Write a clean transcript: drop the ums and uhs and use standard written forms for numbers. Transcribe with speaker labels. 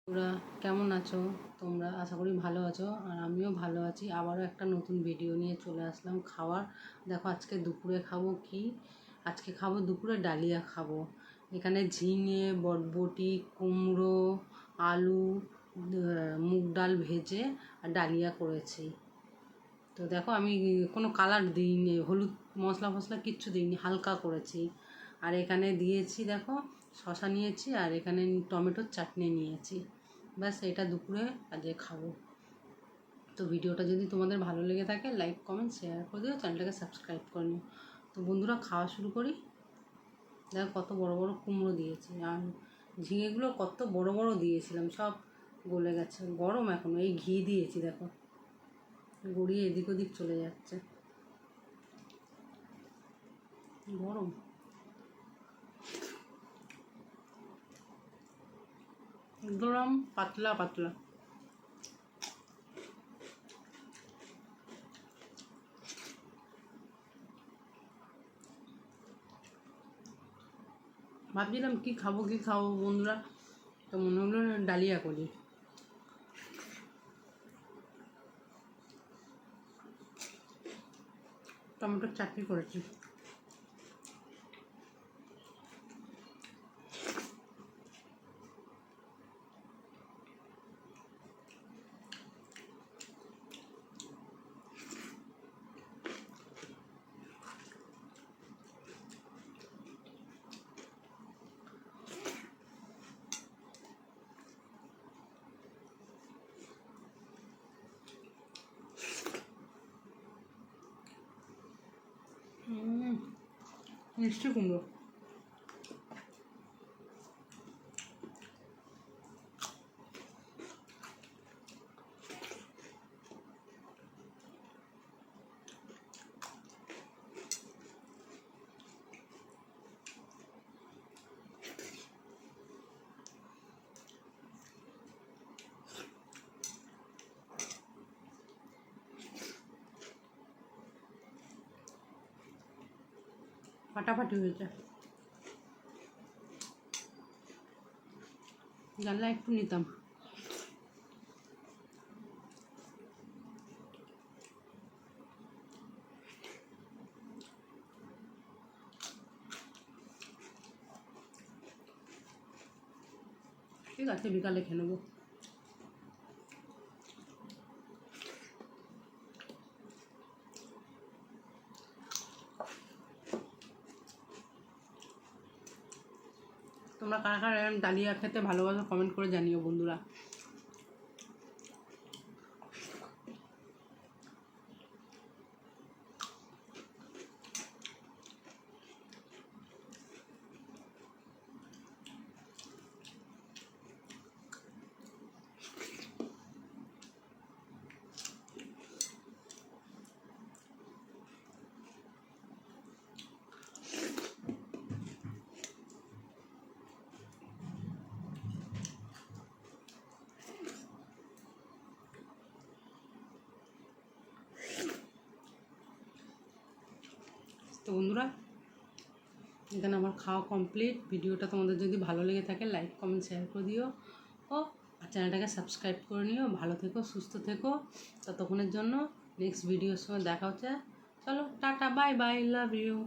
Speaker 1: তোমরা কেমন আছো? তোমরা আশা করি ভালো আছো, আর আমিও ভালো আছি। আবারও একটা নতুন ভিডিও নিয়ে চলে আসলাম খাওয়ার। দেখো আজকে দুপুরে খাবো কি, আজকে খাবো দুপুরে ডালিয়া খাবো। এখানে ঝিঙে, বটবটি, কুমড়ো, আলু, মুগ ডাল ভেজে আর ডালিয়া করেছি। তো দেখো আমি কোনো কালার দিইনি, হলুদ মশলা ফসলা কিচ্ছু দিইনি, হালকা করেছি। আর এখানে দিয়েছি দেখো শসা নিয়েছি, আর এখানে টমেটোর চাটনি নিয়েছি। ব্যাস এটা দুপুরে আজকে খাবো। তো ভিডিওটা যদি তোমাদের ভালো লেগে থাকে লাইক কমেন্ট শেয়ার করে দিও, চ্যানেলটাকে সাবস্ক্রাইব করে নিও। তো বন্ধুরা খাওয়া শুরু করি। দেখো কত বড় বড় কুমড়ো দিয়েছি, আর ঝিঙেগুলো কত বড় বড় দিয়েছিলাম, সব গলে গেছে। গরম এখনো, এই ঘি দিয়েছি দেখো গড়িয়ে এদিক ওদিক চলে যাচ্ছে, গরম। একদম পাতলা পাতলা। ভাবছিলাম কি খাবো বন্ধুরা, তো মনে হলো ডালিয়া করি। টমেটোর চাটনি করেছি। মিষ্টি কুমড়ো। ফাটাফাটি হয়েছে। জানলা একটু নিতাম। ঠিক আছে, বিকালে খেয়ে নেবো। তোমরা কারা কারা ডালিয়া খেতে ভালোবাসো কমেন্ট করে জানিও বন্ধুরা। তো বন্ধুরা এখানে আমার খাওয়া কমপ্লিট। ভিডিওটা তোমাদের যদি ভালো লেগে থাকে লাইক কমেন্ট শেয়ার করে দিও, ও আর চ্যানেলটাকে সাবস্ক্রাইব করে নিও। ভালো থেকো, সুস্থ থেকো। ততক্ষণের জন্য নেক্সট ভিডিওর সময় দেখা হচ্ছে। চলো tata, bye bye, love you.